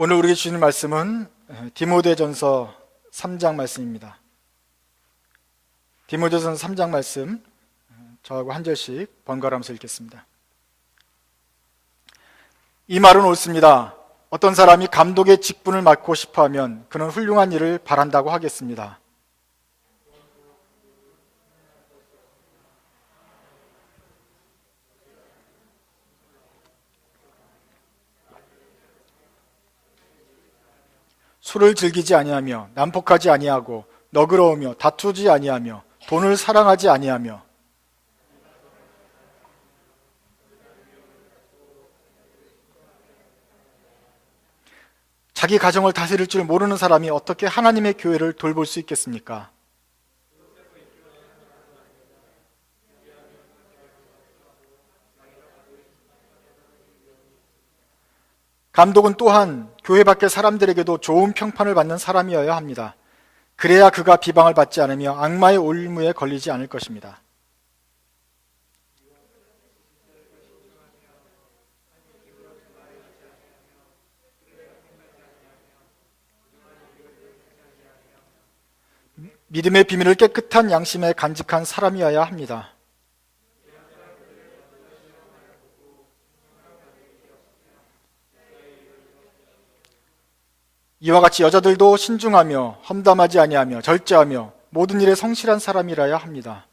오늘 우리에게 주시는 말씀은 디모데전서 3장 말씀입니다. 디모데전서 3장 말씀 저하고 한 절씩 번갈아가면서 읽겠습니다. 이 말은 옳습니다. 어떤 사람이 감독의 직분을 맡고 싶어하면 그는 훌륭한 일을 바란다고 하겠습니다. 술을 즐기지 아니하며 난폭하지 아니하고 너그러우며 다투지 아니하며 돈을 사랑하지 아니하며 자기 가정을 다스릴 줄 모르는 사람이 어떻게 하나님의 교회를 돌볼 수 있겠습니까? 감독은 또한 교회 밖의 사람들에게도 좋은 평판을 받는 사람이어야 합니다. 그래야 그가 비방을 받지 않으며 악마의 올무에 걸리지 않을 것입니다. 믿음의 비밀을 깨끗한 양심에 간직한 사람이어야 합니다. 이와 같이 여자들도 신중하며 험담하지 아니하며 절제하며 모든 일에 성실한 사람이라야 합니다.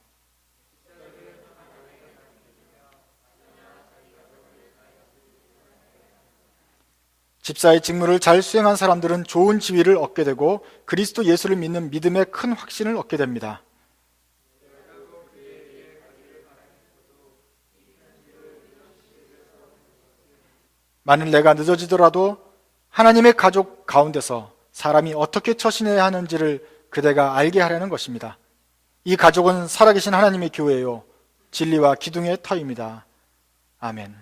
집사의 직무를 잘 수행한 사람들은 좋은 지위를 얻게 되고 그리스도 예수를 믿는 믿음의 큰 확신을 얻게 됩니다. 만일 내가 늦어지더라도 하나님의 가족 가운데서 사람이 어떻게 처신해야 하는지를 그대가 알게 하려는 것입니다. 이 가족은 살아계신 하나님의 교회요 진리와 기둥의 터입니다. 아멘.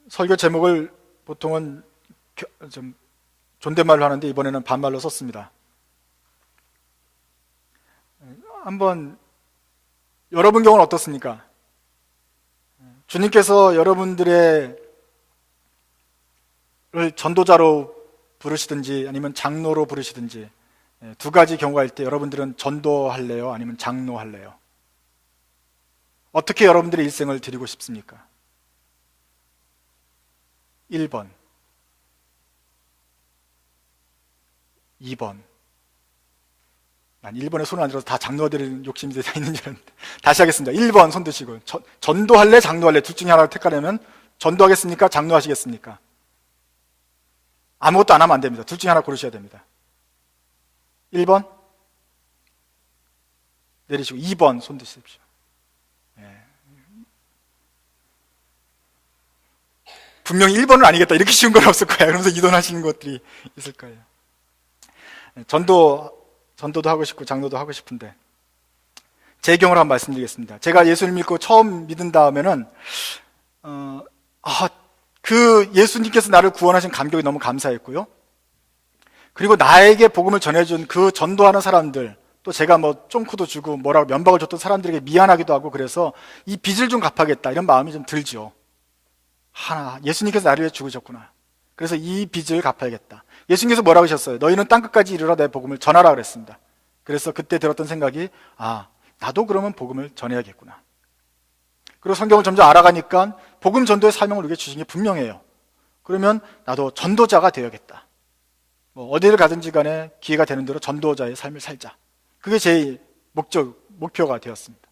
설교 제목을 보통은 좀 존댓말로 하는데 이번에는 반말로 썼습니다. 한번 여러분 경우는 어떻습니까? 주님께서 여러분들의 전도자로 부르시든지 아니면 장로로 부르시든지 두 가지 경우가 있을 때 여러분들은 전도할래요? 아니면 장로할래요? 어떻게 여러분들의 일생을 드리고 싶습니까? 1번 2번 난 1번에 손을 안 들어서 다 장로가 되는 욕심이 다 있는 줄 알았는데 다시 하겠습니다. 1번 손 드시고 전도할래? 장로할래? 둘 중에 하나를 택하려면 전도하겠습니까? 장로하시겠습니까? 아무것도 안 하면 안 됩니다. 둘 중에 하나 고르셔야 됩니다. 1번 내리시고 2번 손 드십시오. 분명히 1번은 아니겠다 이렇게 쉬운 건 없을 거예요. 그러면서 이동하시는 것들이 있을 거예요. 전도도 하고 싶고 장로도 하고 싶은데 제 경우를 한번 말씀드리겠습니다. 제가 예수를 믿고 처음 믿은 다음에는 그 예수님께서 나를 구원하신 감격이 너무 감사했고요. 그리고 나에게 복음을 전해준 그 전도하는 사람들, 또 제가 뭐 쫑크도 주고 뭐라고 면박을 줬던 사람들에게 미안하기도 하고 그래서 이 빚을 좀 갚아야겠다 이런 마음이 좀 들죠. 예수님께서 나를 위해 죽으셨구나. 그래서 이 빚을 갚아야겠다. 예수님께서 뭐라고 하셨어요? 너희는 땅끝까지 이르러 내 복음을 전하라 그랬습니다. 그래서 그때 들었던 생각이 나도 그러면 복음을 전해야겠구나. 그리고 성경을 점점 알아가니까 복음 전도의 사명을 우리에게 주신 게 분명해요. 그러면 나도 전도자가 되어야겠다. 어디를 가든지 간에 기회가 되는 대로 전도자의 삶을 살자. 그게 제 목표가 되었습니다.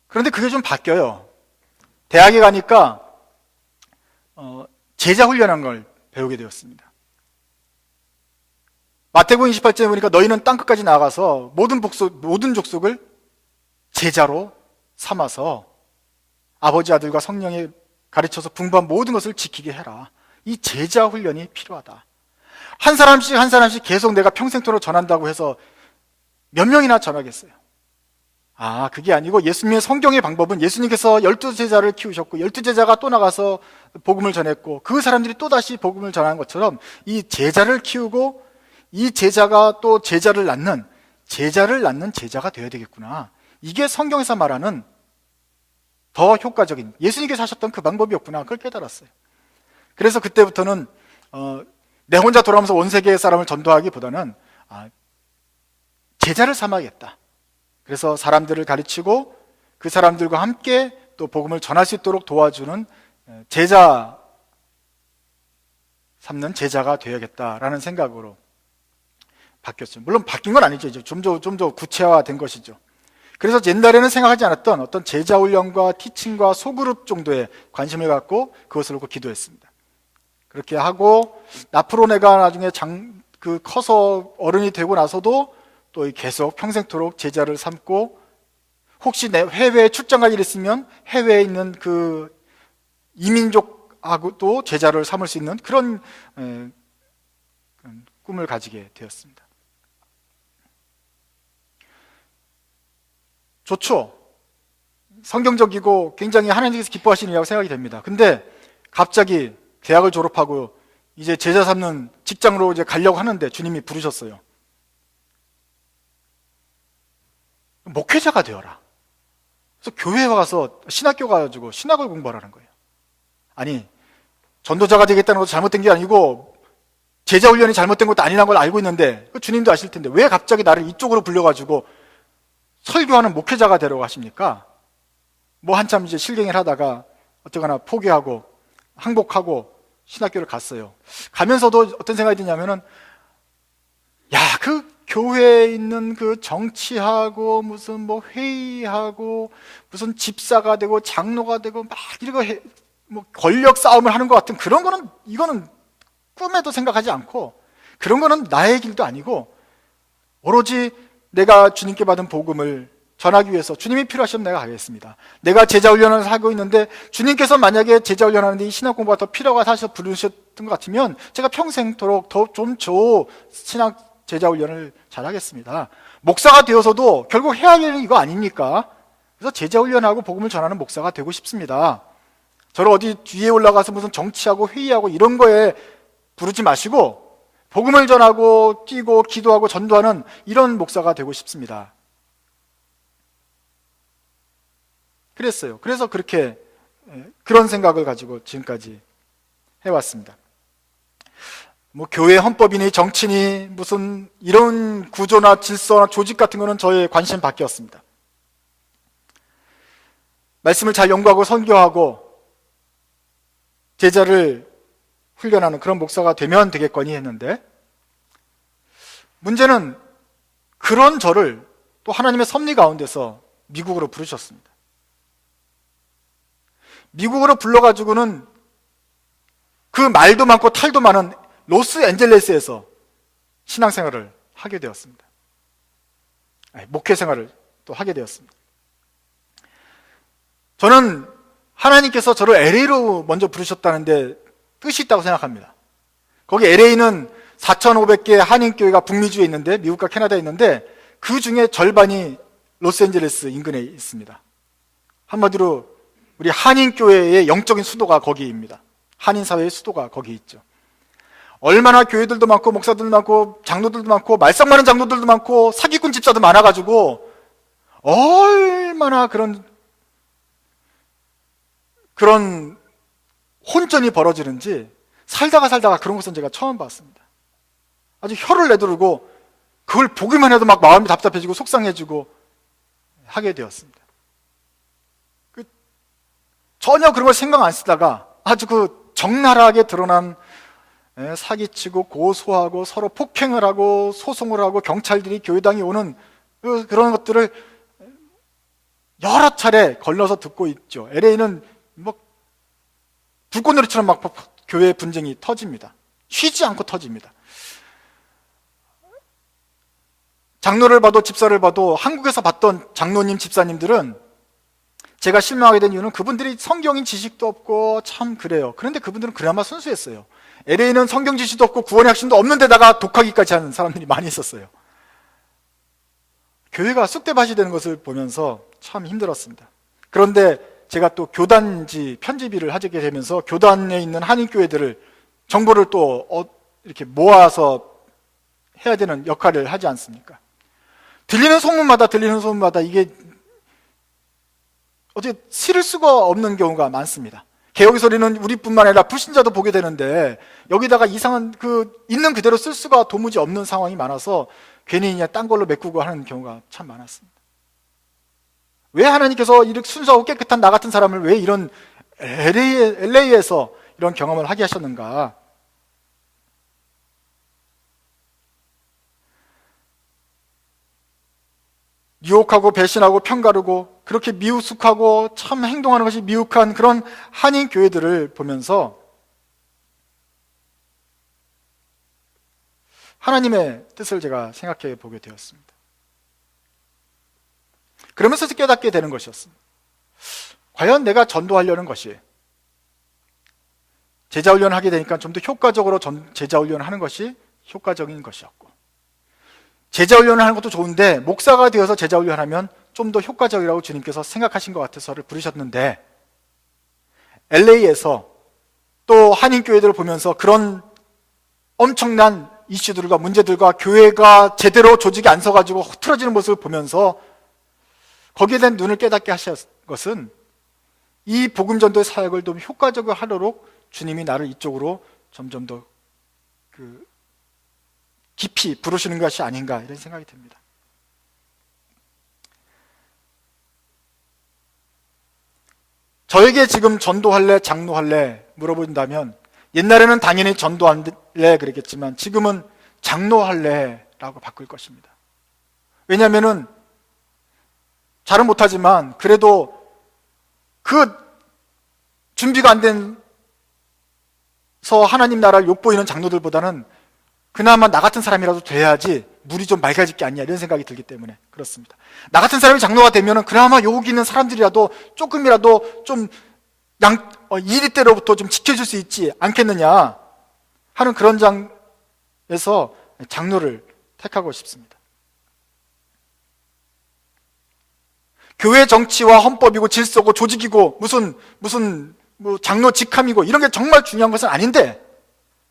그런데 그게 좀 바뀌어요. 대학에 가니까 제자 훈련한 걸 배우게 되었습니다. 마태복음 28장에 보니까 너희는 땅끝까지 나가서 모든 족속을 제자로 삼아서 아버지 아들과 성령에 가르쳐서 분부한 모든 것을 지키게 해라. 이 제자 훈련이 필요하다. 한 사람씩 계속 내가 평생토록 전한다고 해서 몇 명이나 전하겠어요? 그게 아니고 예수님의 성경의 방법은 예수님께서 12제자를 키우셨고 12제자가 또 나가서 복음을 전했고 그 사람들이 또다시 복음을 전하는 것처럼 이 제자를 키우고 이 제자가 또 제자를 낳는 제자가 되어야 되겠구나. 이게 성경에서 말하는 더 효과적인, 예수님께서 하셨던 그 방법이었구나, 그걸 깨달았어요. 그래서 그때부터는 내 혼자 돌아오면서 온 세계 사람을 전도하기보다는 제자를 삼아야겠다. 그래서 사람들을 가르치고 그 사람들과 함께 또 복음을 전할 수 있도록 도와주는 제자 삼는 제자가 되어야겠다라는 생각으로 바뀌었죠. 물론 바뀐 건 아니죠. 이제 좀 더 구체화된 것이죠. 그래서 옛날에는 생각하지 않았던 어떤 제자 훈련과 티칭과 소그룹 정도의 관심을 갖고 그것을 놓고 기도했습니다. 그렇게 하고 앞으로 내가 나중에 커서 어른이 되고 나서도 또 계속 평생토록 제자를 삼고, 혹시 내 해외에 출장 갈 일이 있으면 해외에 있는 그 이민족하고도 제자를 삼을 수 있는 그런 꿈을 가지게 되었습니다. 좋죠. 성경적이고 굉장히 하나님께서 기뻐하시는 일이라고 생각이 됩니다. 근데 갑자기 대학을 졸업하고 이제 제자 삼는 직장으로 이제 가려고 하는데 주님이 부르셨어요. 목회자가 되어라. 그래서 교회에 와서 신학교 가가지고 신학을 공부하라는 거예요. 아니, 전도자가 되겠다는 것도 잘못된 게 아니고 제자 훈련이 잘못된 것도 아니라는 걸 알고 있는데, 주님도 아실 텐데 왜 갑자기 나를 이쪽으로 불려가지고 설교하는 목회자가 되려고 하십니까? 뭐 한참 이제 실갱이를 하다가 어쩌거나 포기하고 항복하고 신학교를 갔어요. 가면서도 어떤 생각이 드냐면은, 그 교회에 있는 그 정치하고 무슨 뭐 회의하고 무슨 집사가 되고 장로가 되고 막 이거 뭐 권력 싸움을 하는 것 같은 그런 거는, 이거는 꿈에도 생각하지 않고, 그런 거는 나의 길도 아니고 오로지 내가 주님께 받은 복음을 전하기 위해서 주님이 필요하시면 내가 가겠습니다. 내가 제자 훈련을 하고 있는데 주님께서 만약에 제자 훈련하는데 이 신학 공부가 더 필요가 사셔서 부르셨던 것 같으면 제가 평생토록 더 좀 신학 제자 훈련을 잘하겠습니다. 목사가 되어서도 결국 해야 할 일은 이거 아닙니까? 그래서 제자 훈련하고 복음을 전하는 목사가 되고 싶습니다. 저를 어디 뒤에 올라가서 무슨 정치하고 회의하고 이런 거에 부르지 마시고 복음을 전하고 뛰고 기도하고 전도하는 이런 목사가 되고 싶습니다. 그랬어요. 그래서 그런 생각을 가지고 지금까지 해왔습니다. 뭐 교회 헌법이니 정치니 무슨 이런 구조나 질서나 조직 같은 거는 저의 관심 밖이었습니다. 말씀을 잘 연구하고 선교하고 제자를 훈련하는 그런 목사가 되면 되겠거니 했는데, 문제는 그런 저를 또 하나님의 섭리 가운데서 미국으로 부르셨습니다. 미국으로 불러가지고는 그 말도 많고 탈도 많은 로스앤젤레스에서 신앙생활을 하게 되었습니다. 목회생활을 또 하게 되었습니다. 저는 하나님께서 저를 LA로 먼저 부르셨다는데 뜻이 있다고 생각합니다. 거기 LA는 4,500개 한인교회가 북미주에 있는데, 미국과 캐나다에 있는데 그 중에 절반이 로스앤젤레스 인근에 있습니다. 한마디로 우리 한인교회의 영적인 수도가 거기입니다. 한인사회의 수도가 거기 있죠. 얼마나 교회들도 많고 목사들도 많고 장로들도 많고 말썽 많은 장로들도 많고 사기꾼 집사도 많아가지고 얼마나 그런 혼전이 벌어지는지 살다가 그런 것은 제가 처음 봤습니다. 아주 혀를 내두르고 그걸 보기만 해도 막 마음이 답답해지고 속상해지고 하게 되었습니다. 전혀 그런 걸 신경 안 쓰다가 아주 적나라하게 드러난 사기치고 고소하고 서로 폭행을 하고 소송을 하고 경찰들이 교회당에 오는 그런 것들을 여러 차례 걸러서 듣고 있죠. LA는 뭐 불꽃놀이처럼 막 교회 분쟁이 터집니다. 쉬지 않고 터집니다. 장로를 봐도 집사를 봐도 한국에서 봤던 장로님 집사님들은 제가 실망하게 된 이유는 그분들이 성경인 지식도 없고 참 그래요. 그런데 그분들은 그나마 순수했어요. LA는 성경 지식도 없고 구원의 확신도 없는 데다가 독하기까지 하는 사람들이 많이 있었어요. 교회가 쑥대밭이 되는 것을 보면서 참 힘들었습니다. 그런데 제가 또 교단지 편집 일을 하게 되면서 교단에 있는 한인교회들을 정보를 또 이렇게 모아서 해야 되는 역할을 하지 않습니까? 들리는 소문마다 이게 어떻게 실을 수가 없는 경우가 많습니다. 개혁의 소리는 우리뿐만 아니라 불신자도 보게 되는데 여기다가 이상한 있는 그대로 쓸 수가 도무지 없는 상황이 많아서 괜히 그냥 딴 걸로 메꾸고 하는 경우가 참 많았습니다. 왜 하나님께서 이렇게 순수하고 깨끗한 나 같은 사람을 왜 이런 LA에서 이런 경험을 하게 하셨는가? 유혹하고 배신하고 편가르고 그렇게 미우숙하고 참 행동하는 것이 미혹한 그런 한인 교회들을 보면서 하나님의 뜻을 제가 생각해 보게 되었습니다. 그러면서 깨닫게 되는 것이었습니다. 과연 내가 전도하려는 것이 제자훈련을 하게 되니까 좀 더 효과적으로 제자훈련을 하는 것이 효과적인 것이었고, 제자훈련을 하는 것도 좋은데 목사가 되어서 제자훈련을 하면 좀 더 효과적이라고 주님께서 생각하신 것 같아서를 부르셨는데, LA에서 또 한인교회들을 보면서 그런 엄청난 이슈들과 문제들과 교회가 제대로 조직이 안 서가지고 흐트러지는 모습을 보면서 거기에 대한 눈을 깨닫게 하신 것은 이 복음전도의 사역을 좀 효과적으로 하도록 주님이 나를 이쪽으로 점점 더 깊이 부르시는 것이 아닌가, 이런 생각이 듭니다. 저에게 지금 전도할래, 장로할래 물어본다면 옛날에는 당연히 전도할래 그랬겠지만 지금은 장로할래 라고 바꿀 것입니다. 왜냐하면 잘은 못하지만 그래도 그 준비가 안 돼서 하나님 나라를 욕보이는 장로들보다는 그나마 나 같은 사람이라도 돼야지 물이 좀 맑아질 게 아니냐, 이런 생각이 들기 때문에 그렇습니다. 나 같은 사람이 장로가 되면 그나마 욕 있는 사람들이라도 조금이라도 좀 이리 때로부터 좀 지켜줄 수 있지 않겠느냐 하는 그런 장에서 장로를 택하고 싶습니다. 교회 정치와 헌법이고 질서고 조직이고 무슨 장로 직함이고 이런 게 정말 중요한 것은 아닌데,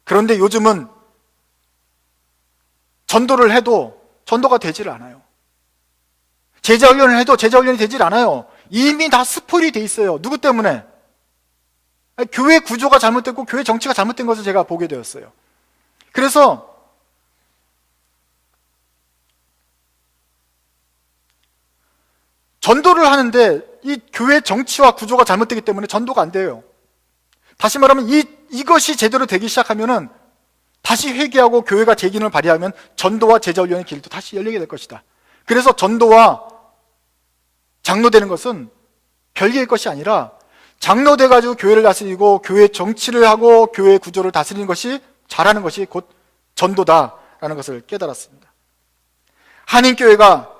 그런데 요즘은 전도를 해도 전도가 되질 않아요. 제자훈련을 해도 제자훈련이 되질 않아요. 이미 다 스포일이 돼 있어요. 누구 때문에? 교회 구조가 잘못됐고 교회 정치가 잘못된 것을 제가 보게 되었어요. 그래서 전도를 하는데 이 교회 정치와 구조가 잘못되기 때문에 전도가 안 돼요. 다시 말하면 이것이 제대로 되기 시작하면은 다시 회개하고 교회가 재기능을 발휘하면 전도와 제자훈련의 길도 다시 열리게 될 것이다. 그래서 전도와 장로 되는 것은 별개의 것이 아니라 장로 돼가지고 교회를 다스리고 교회 정치를 하고 교회 구조를 다스리는 것이, 잘하는 것이 곧 전도다라는 것을 깨달았습니다. 한인교회가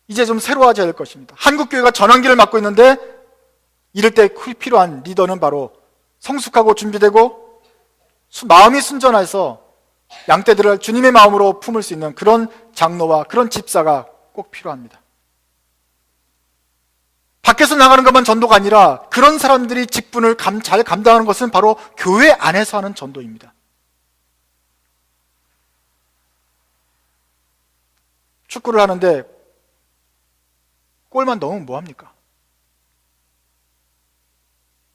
이제 좀 새로워져야 할 것입니다. 한국교회가 전환기를 맡고 있는데 이럴 때 필요한 리더는 바로 성숙하고 준비되고 마음이 순전해서 양떼들을 주님의 마음으로 품을 수 있는 그런 장로와 그런 집사가 꼭 필요합니다. 밖에서 나가는 것만 전도가 아니라 그런 사람들이 직분을 잘 감당하는 것은 바로 교회 안에서 하는 전도입니다. 축구를 하는데 골만 넣으면 뭐합니까?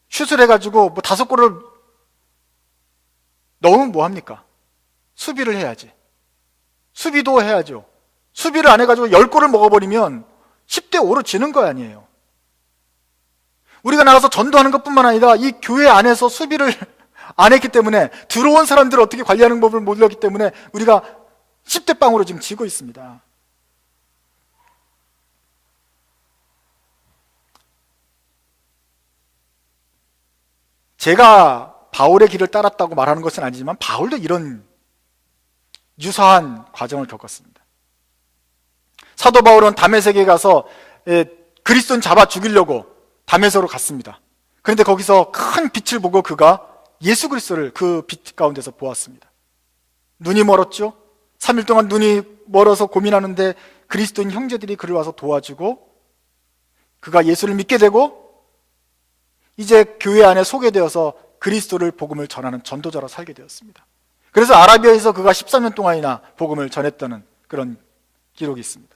슛을 해가지고 5골을 넣으면 뭐합니까? 수비를 해야지. 수비도 해야죠. 수비를 안 해가지고 10골을 먹어버리면 10대5로 지는 거 아니에요. 우리가 나가서 전도하는 것뿐만 아니라 이 교회 안에서 수비를 안 했기 때문에, 들어온 사람들을 어떻게 관리하는 법을 몰랐기 때문에 우리가 10대0으로 지금 지고 있습니다. 제가 바울의 길을 따랐다고 말하는 것은 아니지만 바울도 이런 유사한 과정을 겪었습니다. 사도 바울은 다메섹에 가서 그리스도인 잡아 죽이려고 다메섹으로 갔습니다. 그런데 거기서 큰 빛을 보고 그가 예수 그리스도를 그 빛 가운데서 보았습니다. 눈이 멀었죠? 3일 동안 눈이 멀어서 고민하는데 그리스도인 형제들이 그를 와서 도와주고 그가 예수를 믿게 되고 이제 교회 안에 소개되어서 그리스도를 복음을 전하는 전도자로 살게 되었습니다. 그래서 아라비아에서 그가 13년 동안이나 복음을 전했다는 그런 기록이 있습니다.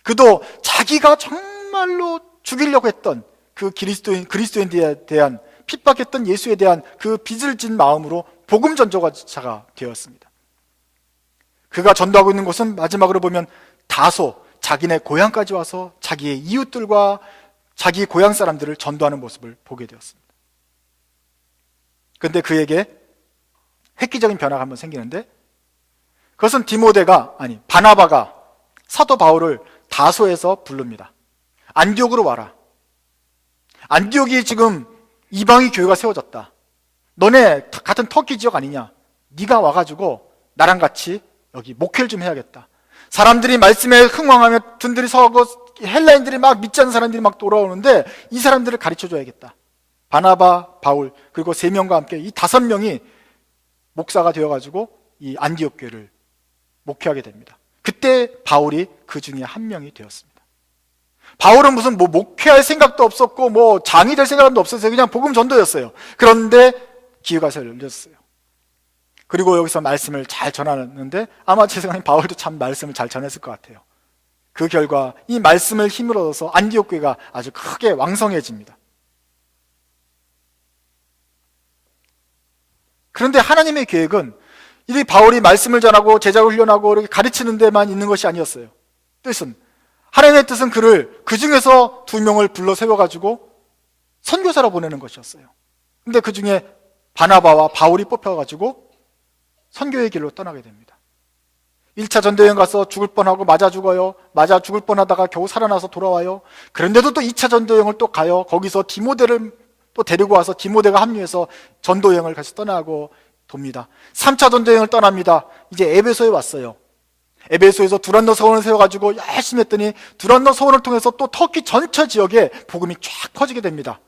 그도 자기가 정말로 죽이려고 했던 그 그리스도인에 대한, 핍박했던 예수에 대한 그 빚을 진 마음으로 복음 전도자가 되었습니다. 그가 전도하고 있는 곳은 마지막으로 보면 다소, 자기네 고향까지 와서 자기의 이웃들과 자기 고향 사람들을 전도하는 모습을 보게 되었습니다. 그런데 그에게 획기적인 변화가 한번 생기는데, 그것은 바나바가 사도 바울을 다소에서 부릅니다. 안디옥으로 와라. 안디옥이 지금 이방의 교회가 세워졌다. 너네 같은 터키 지역 아니냐? 네가 와가지고 나랑 같이 여기 목회를 좀 해야겠다. 사람들이 말씀에 흥왕하며 든들이 서고 헬라인들이 막 믿지 않는 사람들이 막 돌아오는데 이 사람들을 가르쳐줘야겠다. 바나바, 바울 그리고 3명과 함께 이 5명이 목사가 되어가지고 이 안디옥 교회를 목회하게 됩니다. 그때 바울이 그 중에 한 명이 되었습니다. 바울은 무슨 목회할 생각도 없었고 장이 될 생각도 없었어요. 그냥 복음 전도였어요. 그런데 기회가 열렸어요. 그리고 여기서 말씀을 잘 전하는데 아마 제 생각엔 바울도 참 말씀을 잘 전했을 것 같아요. 그 결과 이 말씀을 힘을 얻어서 안디옥 교회가 아주 크게 왕성해집니다. 그런데 하나님의 계획은 이 바울이 말씀을 전하고 제자를 훈련하고 이렇게 가르치는 데만 있는 것이 아니었어요. 하나님의 뜻은 그를 그 중에서 2명을 불러 세워가지고 선교사로 보내는 것이었어요. 근데 그 중에 바나바와 바울이 뽑혀가지고 선교의 길로 떠나게 됩니다. 1차 전도여행 가서 죽을 뻔하고 맞아 죽어요. 맞아 죽을 뻔하다가 겨우 살아나서 돌아와요. 그런데도 또 2차 전도여행을 또 가요. 거기서 디모데를 또 데리고 와서 디모데가 합류해서 전도여행을 같이 떠나고 돕니다. 3차 전도여행을 떠납니다. 이제 에베소에 왔어요. 에베소에서 두란노 서원을 세워가지고 열심히 했더니 두란노 서원을 통해서 또 터키 전체 지역에 복음이 쫙 퍼지게 됩니다.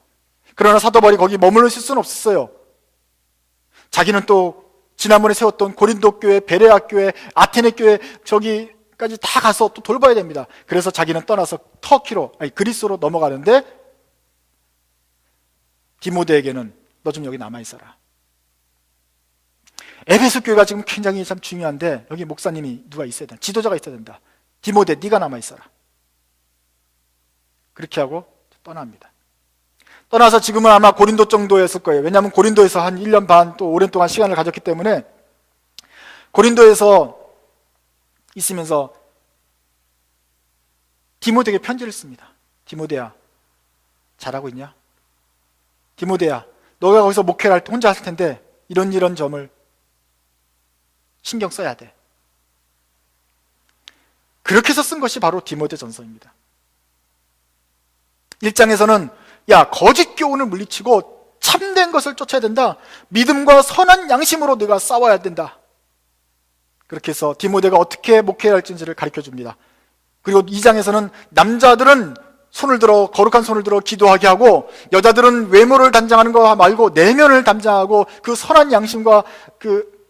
그러나 사도 바울이 거기 머물러 있을 수는 없었어요. 자기는 또 지난번에 세웠던 고린도 교회, 베레아 교회, 아테네 교회 저기까지 다 가서 또 돌봐야 됩니다. 그래서 자기는 떠나서 그리스로 넘어가는데 디모데에게는 너 좀 여기 남아있어라. 에베소 교회가 지금 굉장히 참 중요한데 여기 목사님이 누가 있어야 된다. 지도자가 있어야 된다. 디모데 네가 남아있어라. 그렇게 하고 떠납니다. 떠나서 지금은 아마 고린도 정도였을 거예요. 왜냐하면 고린도에서 한 1년 반 또 오랜 동안 시간을 가졌기 때문에 고린도에서 있으면서 디모데에게 편지를 씁니다. 디모데야, 잘하고 있냐? 디모데야, 너가 거기서 목회를 할 때 혼자 할 텐데 이런 점을 신경 써야 돼. 그렇게 해서 쓴 것이 바로 디모데 전서입니다. 1장에서는 야, 거짓 교훈을 물리치고 참된 것을 쫓아야 된다. 믿음과 선한 양심으로 네가 싸워야 된다. 그렇게 해서 디모데가 어떻게 목회해야 할지를 가르쳐 줍니다. 그리고 2장에서는 남자들은 거룩한 손을 들어 기도하게 하고 여자들은 외모를 단장하는 거 말고 내면을 단장하고 그 선한 양심과 그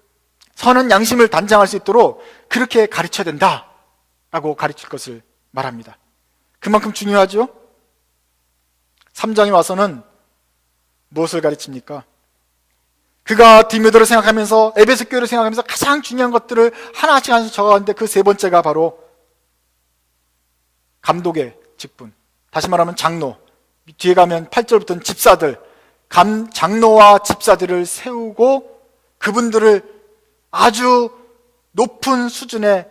선한 양심을 단장할 수 있도록 그렇게 가르쳐야 된다라고 가르칠 것을 말합니다. 그만큼 중요하죠? 3장에 와서는 무엇을 가르칩니까? 그가 디모데를 생각하면서 에베소 교회를 생각하면서 가장 중요한 것들을 하나씩 적어갔는데 그 3번째가 바로 감독의 직분, 다시 말하면 장로, 뒤에 가면 8절부터는 집사들, 장로와 집사들을 세우고 그분들을 아주 높은 수준의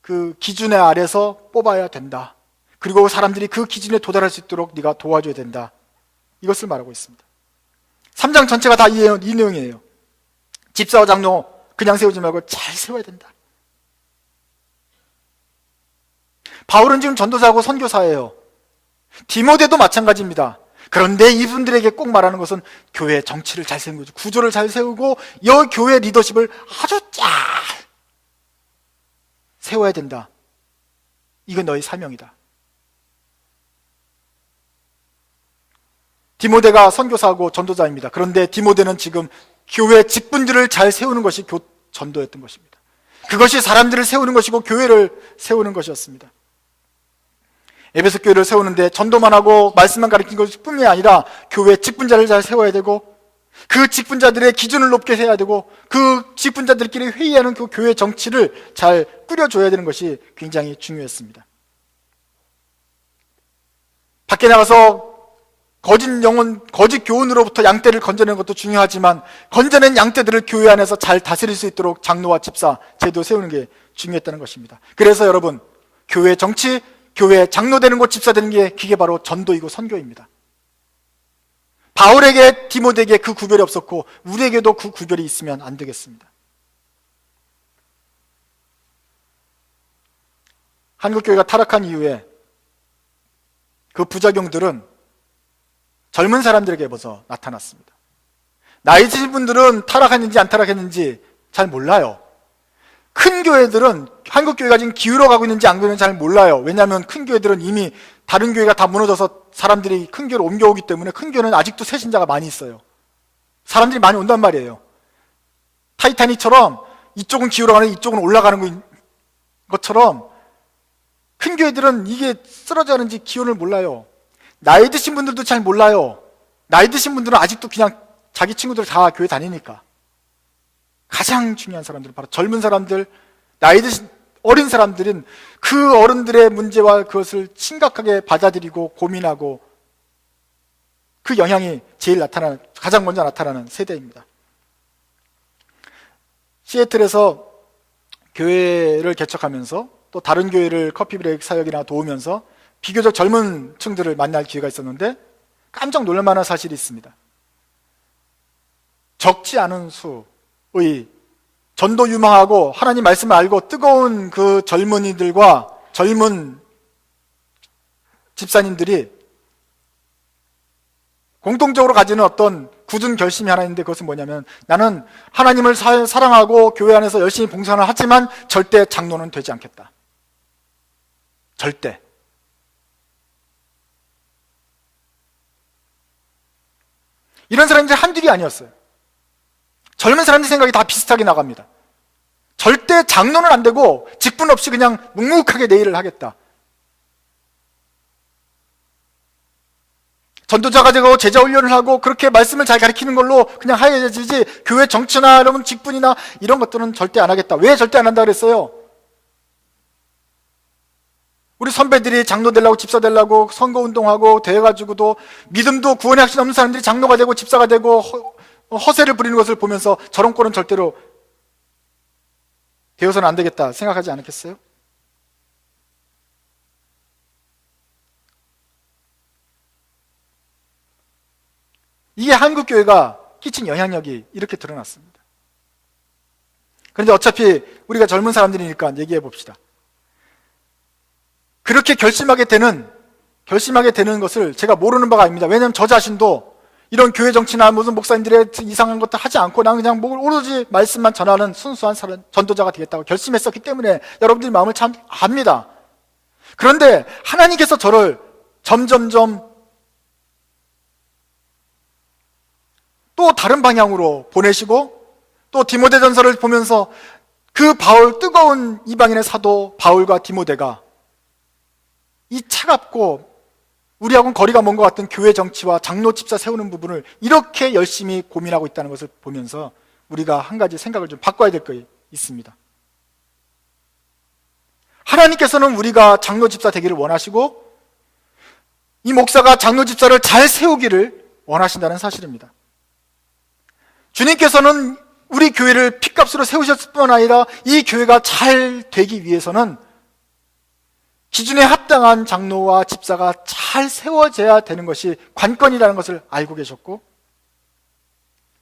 그 기준의 아래서 뽑아야 된다. 그리고 사람들이 그 기준에 도달할 수 있도록 네가 도와줘야 된다. 이것을 말하고 있습니다. 3장 전체가 다 이 내용이에요. 집사와 장로 그냥 세우지 말고 잘 세워야 된다. 바울은 지금 전도사하고 선교사예요. 디모데도 마찬가지입니다. 그런데 이분들에게 꼭 말하는 것은 교회 정치를 잘 세우는 거죠. 구조를 잘 세우고 이 교회 리더십을 아주 잘 세워야 된다. 이건 너희 사명이다. 디모데가 선교사하고 전도자입니다. 그런데 디모데는 지금 교회 직분들을 잘 세우는 것이 전도였던 것입니다. 그것이 사람들을 세우는 것이고 교회를 세우는 것이었습니다. 에베소 교회를 세우는데 전도만 하고 말씀만 가르치는 것뿐이 아니라 교회 직분자를 잘 세워야 되고 그 직분자들의 기준을 높게 해야 되고 그 직분자들끼리 회의하는 그 교회 정치를 잘 꾸려줘야 되는 것이 굉장히 중요했습니다. 밖에 나가서 거짓 영혼, 거짓 교훈으로부터 양떼를 건져내는 것도 중요하지만 건져낸 양떼들을 교회 안에서 잘 다스릴 수 있도록 장로와 집사 제도 세우는 게 중요했다는 것입니다. 그래서 여러분, 교회 정치, 교회 장로 되는 것, 집사 되는 게 그게 바로 전도이고 선교입니다. 바울에게, 디모데에게 그 구별이 없었고 우리에게도 그 구별이 있으면 안 되겠습니다. 한국교회가 타락한 이후에 그 부작용들은 젊은 사람들에게 벌써 나타났습니다. 나이 드신 분들은 타락했는지 안 타락했는지 잘 몰라요. 큰 교회들은 한국교회가 지금 기울어가고 있는지 안 그러는지 잘 몰라요. 왜냐하면 큰 교회들은 이미 다른 교회가 다 무너져서 사람들이 큰 교회로 옮겨오기 때문에 큰 교회는 아직도 새신자가 많이 있어요. 사람들이 많이 온단 말이에요. 타이타닉처럼 이쪽은 기울어가는 이쪽은 올라가는 것처럼 큰 교회들은 이게 쓰러져가는지 기원을 몰라요. 나이 드신 분들도 잘 몰라요. 나이 드신 분들은 아직도 그냥 자기 친구들 다 교회 다니니까. 가장 중요한 사람들은 바로 젊은 사람들, 나이 드신 어린 사람들은 그 어른들의 문제와 그것을 심각하게 받아들이고 고민하고 그 영향이 가장 먼저 나타나는 세대입니다. 시애틀에서 교회를 개척하면서 또 다른 교회를 커피 브레이크 사역이나 도우면서 비교적 젊은 층들을 만날 기회가 있었는데 깜짝 놀랄 만한 사실이 있습니다. 적지 않은 수의 전도 유망하고 하나님 말씀을 알고 뜨거운 그 젊은이들과 젊은 집사님들이 공통적으로 가지는 어떤 굳은 결심이 하나 있는데 그것은 뭐냐면 나는 하나님을 사랑하고 교회 안에서 열심히 봉사를 하지만 절대 장로는 되지 않겠다. 절대. 이런 사람들이 한둘이 아니었어요. 젊은 사람들 생각이 다 비슷하게 나갑니다. 절대 장로는 안 되고 직분 없이 그냥 묵묵하게 내 일을 하겠다. 전도자가 되고 제자 훈련을 하고 그렇게 말씀을 잘 가르치는 걸로 그냥 하야되지 교회 정치나 여러분 직분이나 이런 것들은 절대 안 하겠다. 왜 절대 안 한다 그랬어요? 우리 선배들이 장로 되려고 집사 되려고 선거운동하고 돼가지고도 믿음도 구원의 확신 없는 사람들이 장로가 되고 집사가 되고 허세를 부리는 것을 보면서 저런 꼴은 절대로 되어서는 안 되겠다 생각하지 않았겠어요? 이게 한국교회가 끼친 영향력이 이렇게 드러났습니다. 그런데 어차피 우리가 젊은 사람들이니까 얘기해 봅시다. 그렇게 결심하게 되는 것을 제가 모르는 바가 아닙니다. 왜냐하면 저 자신도 이런 교회 정치나 무슨 목사님들의 이상한 것도 하지 않고 나는 그냥 오로지 말씀만 전하는 순수한 전도자가 되겠다고 결심했었기 때문에 여러분들이 마음을 참 압니다. 그런데 하나님께서 저를 점점점 또 다른 방향으로 보내시고 또 디모데전서를 보면서 그 뜨거운 이방인의 사도 바울과 디모데가 이 차갑고 우리하고는 거리가 먼 것 같은 교회 정치와 장로 집사 세우는 부분을 이렇게 열심히 고민하고 있다는 것을 보면서 우리가 한 가지 생각을 좀 바꿔야 될 거 있습니다. 하나님께서는 우리가 장로 집사 되기를 원하시고 이 목사가 장로 집사를 잘 세우기를 원하신다는 사실입니다. 주님께서는 우리 교회를 핏값으로 세우셨을 뿐 아니라 이 교회가 잘 되기 위해서는 기준에 합당한 장로와 집사가 잘 세워져야 되는 것이 관건이라는 것을 알고 계셨고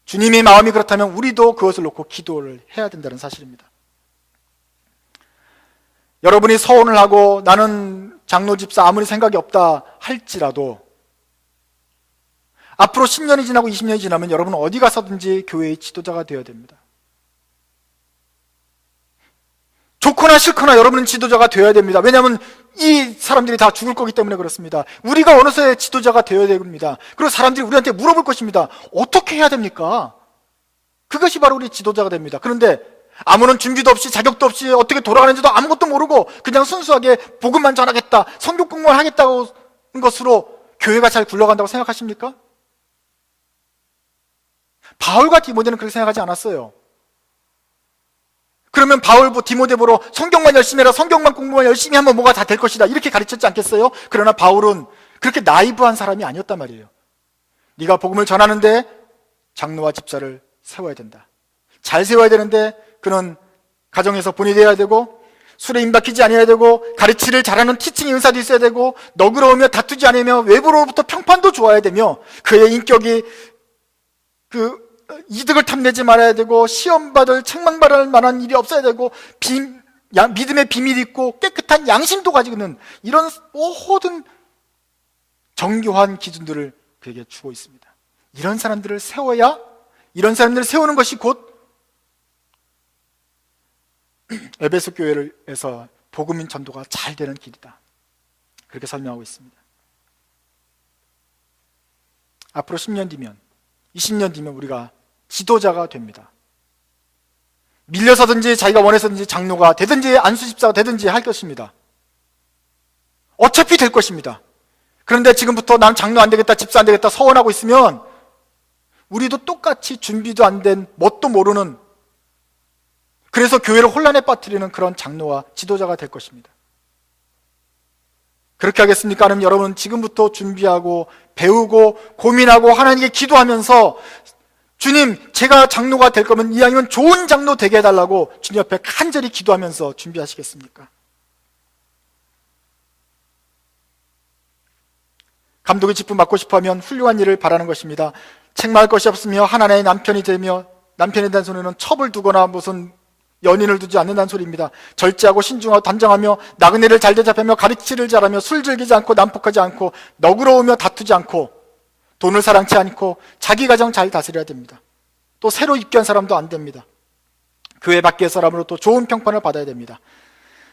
주님의 마음이 그렇다면 우리도 그것을 놓고 기도를 해야 된다는 사실입니다. 여러분이 서원을 하고 나는 장로 집사 아무리 생각이 없다 할지라도 앞으로 10년이 지나고 20년이 지나면 여러분은 어디 가서든지 교회의 지도자가 되어야 됩니다. 좋거나 싫거나 여러분은 지도자가 되어야 됩니다. 왜냐하면 이 사람들이 다 죽을 거기 때문에 그렇습니다. 우리가 어느새 지도자가 되어야 됩니다. 그리고 사람들이 우리한테 물어볼 것입니다. 어떻게 해야 됩니까? 그것이 바로 우리 지도자가 됩니다. 그런데 아무런 준비도 없이 자격도 없이 어떻게 돌아가는지도 아무것도 모르고 그냥 순수하게 복음만 전하겠다, 성경 공부만 하겠다는 것으로 교회가 잘 굴러간다고 생각하십니까? 바울과 디모데는 그렇게 생각하지 않았어요. 그러면 디모데 보러 성경만 열심히 해라, 성경만 공부만 열심히 하면 뭐가 다 될 것이다 이렇게 가르쳤지 않겠어요? 그러나 바울은 그렇게 나이브한 사람이 아니었단 말이에요. 네가 복음을 전하는데 장로와 집사를 세워야 된다. 잘 세워야 되는데 그는 가정에서 본이 되어야 되고, 술에 임박히지 않아야 되고, 가르치를 잘하는 티칭 은사도 있어야 되고, 너그러우며 다투지 않으며 외부로부터 평판도 좋아야 되며, 그의 인격이 이득을 탐내지 말아야 되고, 시험받을 책망받을 만한 일이 없어야 되고, 믿음의 비밀이 있고 깨끗한 양심도 가지고 있는 이런 모든 정교한 기준들을 그에게 주고 있습니다. 이런 사람들을 세워야, 이런 사람들을 세우는 것이 곧 에베소 교회에서 복음인 전도가 잘 되는 길이다. 그렇게 설명하고 있습니다. 앞으로 10년 뒤면, 20년 뒤면 우리가 지도자가 됩니다. 밀려서든지 자기가 원해서든지 장로가 되든지 안수집사가 되든지 할 것입니다. 어차피 될 것입니다. 그런데 지금부터 난 장로 안 되겠다, 집사 안 되겠다 서원하고 있으면 우리도 똑같이 준비도 안 된 뭣도 모르는, 그래서 교회를 혼란에 빠뜨리는 그런 장로와 지도자가 될 것입니다. 그렇게 하겠습니까? 아니면 여러분 지금부터 준비하고 배우고 고민하고 하나님께 기도하면서 주님, 제가 장로가 될 거면 이왕이면 좋은 장로 되게 해달라고 주님 앞에 간절히 기도하면서 준비하시겠습니까? 감독의 직분 맡고 싶어하면 훌륭한 일을 바라는 것입니다. 책망할 것이 없으며 하나님의 남편이 되며, 남편에 대한 소리는 첩을 두거나 무슨 연인을 두지 않는다는 소리입니다. 절제하고 신중하고 단정하며 나그네를 잘 대접하며 가르치를 잘하며 술 즐기지 않고 난폭하지 않고 너그러우며 다투지 않고 돈을 사랑치 않고 자기 가정 잘 다스려야 됩니다. 또 새로 입교한 사람도 안 됩니다. 교회 밖의 사람으로부터 좋은 평판을 받아야 됩니다.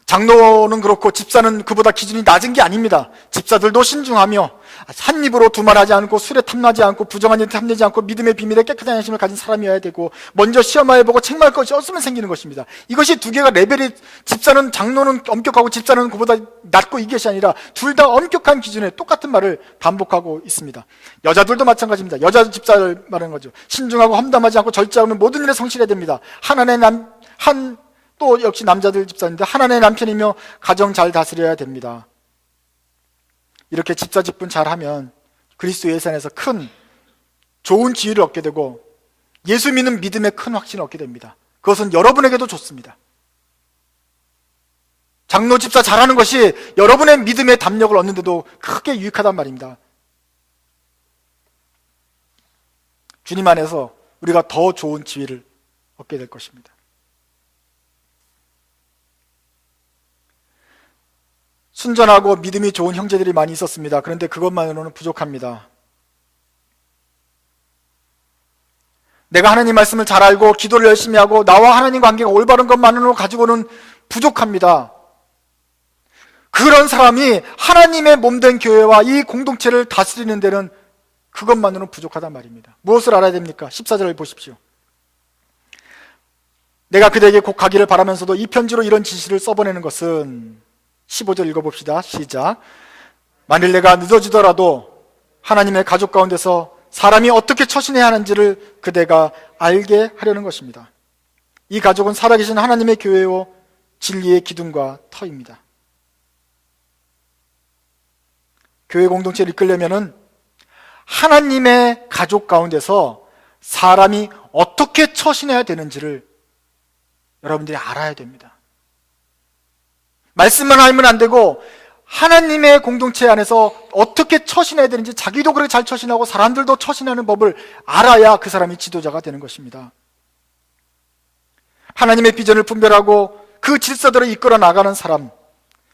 장로는 그렇고 집사는 그보다 기준이 낮은 게 아닙니다. 집사들도 신중하며 한 입으로 두말하지 않고 술에 탐나지 않고 부정한 일에 탐내지 않고 믿음의 비밀에 깨끗한 양심을 가진 사람이어야 되고, 먼저 시험하여보고 책망할 것이 없으면 생기는 것입니다. 이것이 두 개가 레벨이, 집사는, 장로는 엄격하고 집사는 그보다 낮고 이것이 아니라 둘 다 엄격한 기준에 똑같은 말을 반복하고 있습니다. 여자들도 마찬가지입니다. 여자 집사를 말하는 거죠. 신중하고 험담하지 않고 절제하면 모든 일에 성실해야 됩니다. 또 역시 남자들 집사인데 하나님의 남편이며 가정 잘 다스려야 됩니다. 이렇게 집사 직분 잘하면 그리스도 예수 안에서 큰 좋은 지위를 얻게 되고 예수 믿는 믿음의 큰 확신을 얻게 됩니다. 그것은 여러분에게도 좋습니다. 장로 집사 잘하는 것이 여러분의 믿음의 담력을 얻는 데도 크게 유익하단 말입니다. 주님 안에서 우리가 더 좋은 지위를 얻게 될 것입니다. 순전하고 믿음이 좋은 형제들이 많이 있었습니다. 그런데 그것만으로는 부족합니다. 내가 하나님 말씀을 잘 알고 기도를 열심히 하고 나와 하나님 관계가 올바른 것만으로 가지고는 부족합니다. 그런 사람이 하나님의 몸된 교회와 이 공동체를 다스리는 데는 그것만으로는 부족하단 말입니다. 무엇을 알아야 됩니까? 14절을 보십시오. 내가 그대에게 곧 가기를 바라면서도 이 편지로 이런 지시를 써보내는 것은, 15절 읽어봅시다. 시작. 만일 내가 늦어지더라도 하나님의 가족 가운데서 사람이 어떻게 처신해야 하는지를 그대가 알게 하려는 것입니다. 이 가족은 살아계신 하나님의 교회요 진리의 기둥과 터입니다. 교회 공동체를 이끌려면은 하나님의 가족 가운데서 사람이 어떻게 처신해야 되는지를 여러분들이 알아야 됩니다. 말씀만 알면 안 되고 하나님의 공동체 안에서 어떻게 처신해야 되는지, 자기도 그렇게 잘 처신하고 사람들도 처신하는 법을 알아야 그 사람이 지도자가 되는 것입니다. 하나님의 비전을 분별하고 그 질서대로 이끌어 나가는 사람,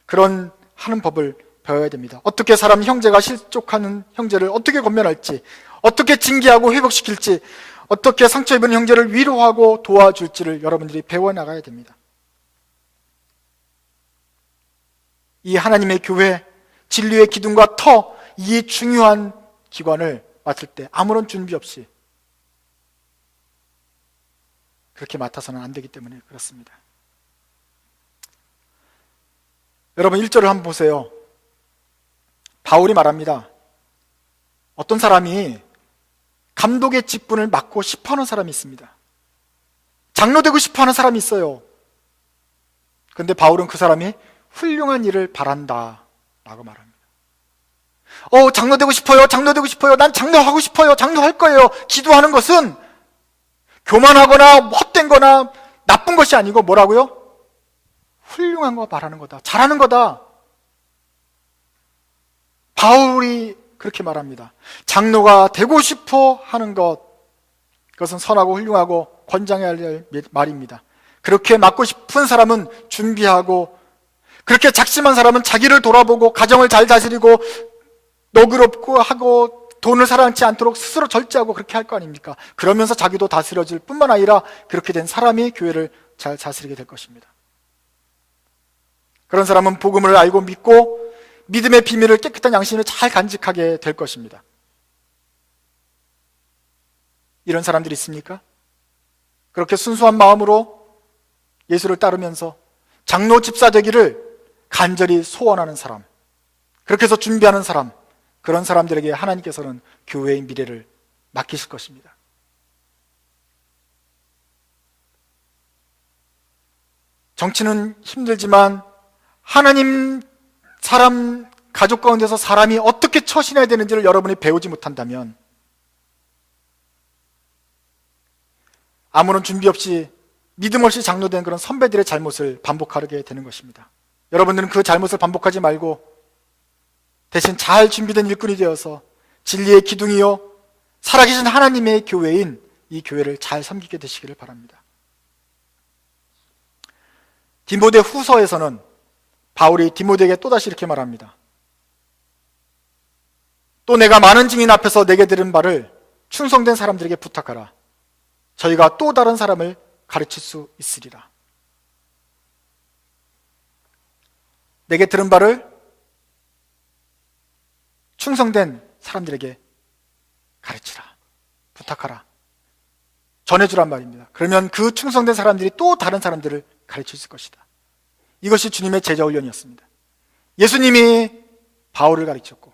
그런 하는 법을 배워야 됩니다. 어떻게 사람 형제가 실족하는 형제를 어떻게 권면할지, 어떻게 징계하고 회복시킬지, 어떻게 상처 입은 형제를 위로하고 도와줄지를 여러분들이 배워나가야 됩니다. 이 하나님의 교회, 진리의 기둥과 터, 이 중요한 기관을 맡을 때 아무런 준비 없이 그렇게 맡아서는 안 되기 때문에 그렇습니다. 여러분 1절을 한번 보세요. 바울이 말합니다. 어떤 사람이 감독의 직분을 맡고 싶어하는 사람이 있습니다. 장로 되고 싶어하는 사람이 있어요. 그런데 바울은 그 사람이 훌륭한 일을 바란다 라고 말합니다. 장로 되고 싶어요. 장로 되고 싶어요. 난 장로하고 싶어요. 장로할 거예요. 기도하는 것은 교만하거나 헛된 거나 나쁜 것이 아니고 뭐라고요? 훌륭한 거 말하는 거다. 잘하는 거다. 바울이 그렇게 말합니다. 장로가 되고 싶어 하는 것, 그것은 선하고 훌륭하고 권장해야 할 말입니다. 그렇게 맡고 싶은 사람은 준비하고, 그렇게 작심한 사람은 자기를 돌아보고 가정을 잘 다스리고 너그럽고 하고 돈을 사랑치 않도록 스스로 절제하고 그렇게 할 거 아닙니까? 그러면서 자기도 다스려질 뿐만 아니라 그렇게 된 사람이 교회를 잘 다스리게 될 것입니다. 그런 사람은 복음을 알고 믿고 믿음의 비밀을 깨끗한 양심으로 잘 간직하게 될 것입니다. 이런 사람들이 있습니까? 그렇게 순수한 마음으로 예수를 따르면서 장로 집사 되기를 간절히 소원하는 사람, 그렇게 해서 준비하는 사람, 그런 사람들에게 하나님께서는 교회의 미래를 맡기실 것입니다. 정치는 힘들지만 하나님, 사람, 가족 가운데서 사람이 어떻게 처신해야 되는지를 여러분이 배우지 못한다면 아무런 준비 없이 믿음 없이 장로된 그런 선배들의 잘못을 반복하게 되는 것입니다. 여러분들은 그 잘못을 반복하지 말고 대신 잘 준비된 일꾼이 되어서 진리의 기둥이요 살아계신 하나님의 교회인 이 교회를 잘 섬기게 되시기를 바랍니다. 디모데 후서에서는 바울이 디모데에게 또다시 이렇게 말합니다. 또 내가 많은 증인 앞에서 내게 들은 바를 충성된 사람들에게 부탁하라. 저희가 또 다른 사람을 가르칠 수 있으리라. 내게 들은 바를 충성된 사람들에게 가르치라, 부탁하라, 전해주란 말입니다. 그러면 그 충성된 사람들이 또 다른 사람들을 가르칠 수 있을 것이다. 이것이 주님의 제자 훈련이었습니다. 예수님이 바울을 가르쳤고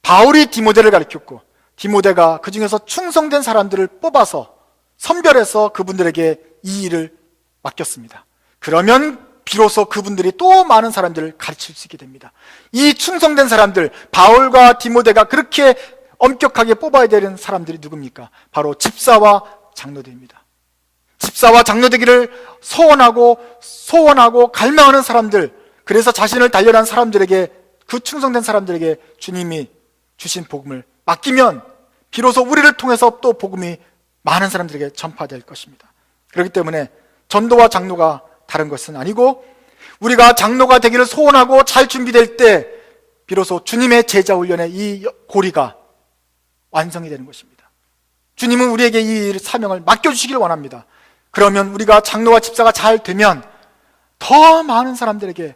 바울이 디모데를 가르쳤고 디모데가 그 중에서 충성된 사람들을 뽑아서 선별해서 그분들에게 이 일을 맡겼습니다. 그러면 비로소 그분들이 또 많은 사람들을 가르칠 수 있게 됩니다. 이 충성된 사람들, 바울과 디모데가 그렇게 엄격하게 뽑아야 되는 사람들이 누굽니까? 바로 집사와 장로들입니다. 집사와 장로 되기를 소원하고 갈망하는 사람들, 그래서 자신을 단련한 사람들에게, 그 충성된 사람들에게 주님이 주신 복음을 맡기면 비로소 우리를 통해서 또 복음이 많은 사람들에게 전파될 것입니다. 그렇기 때문에 전도와 장로가 다른 것은 아니고 우리가 장로가 되기를 소원하고 잘 준비될 때 비로소 주님의 제자 훈련의 이 고리가 완성이 되는 것입니다. 주님은 우리에게 이 사명을 맡겨주시기를 원합니다. 그러면 우리가 장로와 집사가 잘 되면 더 많은 사람들에게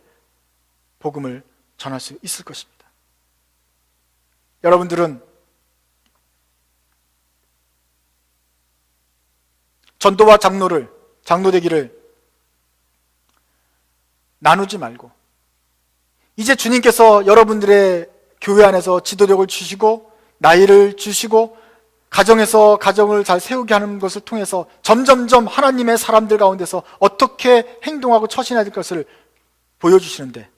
복음을 전할 수 있을 것입니다. 여러분들은 전도와 장로 되기를 나누지 말고 이제 주님께서 여러분들의 교회 안에서 지도력을 주시고 나이를 주시고 가정에서 가정을 잘 세우게 하는 것을 통해서 점점점 하나님의 사람들 가운데서 어떻게 행동하고 처신해야 될 것을 보여주시는데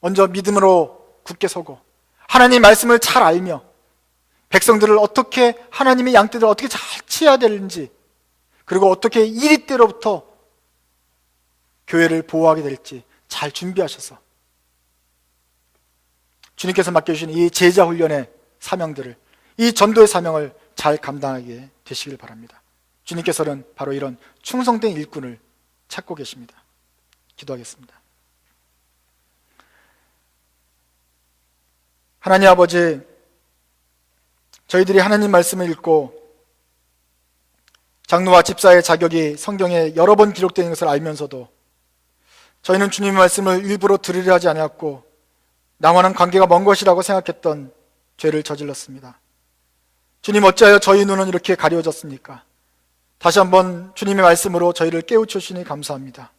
먼저 믿음으로 굳게 서고 하나님 말씀을 잘 알며 백성들을 어떻게 하나님의 양떼들을 어떻게 잘 치어야 되는지 그리고 어떻게 이리 때로부터 교회를 보호하게 될지 잘 준비하셔서 주님께서 맡겨주신 이 제자 훈련의 사명들을, 이 전도의 사명을 잘 감당하게 되시길 바랍니다. 주님께서는 바로 이런 충성된 일꾼을 찾고 계십니다. 기도하겠습니다. 하나님 아버지, 저희들이 하나님 말씀을 읽고 장로와 집사의 자격이 성경에 여러 번 기록되는 것을 알면서도 저희는 주님의 말씀을 일부러 들으려 하지 않았고 나와는 관계가 먼 것이라고 생각했던 죄를 저질렀습니다. 주님, 어찌하여 저희 눈은 이렇게 가려졌습니까? 다시 한번 주님의 말씀으로 저희를 깨우쳐주시니 감사합니다.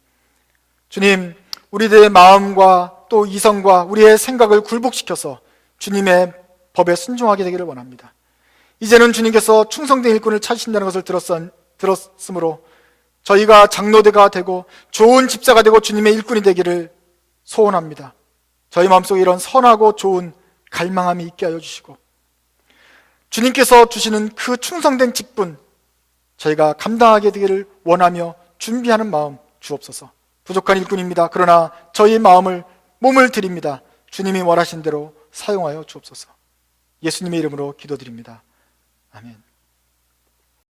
주님, 우리들의 마음과 또 이성과 우리의 생각을 굴복시켜서 주님의 법에 순종하게 되기를 원합니다. 이제는 주님께서 충성된 일꾼을 찾으신다는 것을 들었으므로 저희가 장로대가 되고 좋은 집사가 되고 주님의 일꾼이 되기를 소원합니다. 저희 마음속에 이런 선하고 좋은 갈망함이 있게 하여 주시고, 주님께서 주시는 그 충성된 직분 저희가 감당하게 되기를 원하며 준비하는 마음 주옵소서. 부족한 일꾼입니다. 그러나 저희의 마음을, 몸을 드립니다. 주님이 원하신 대로 사용하여 주옵소서. 예수님의 이름으로 기도드립니다. 아멘.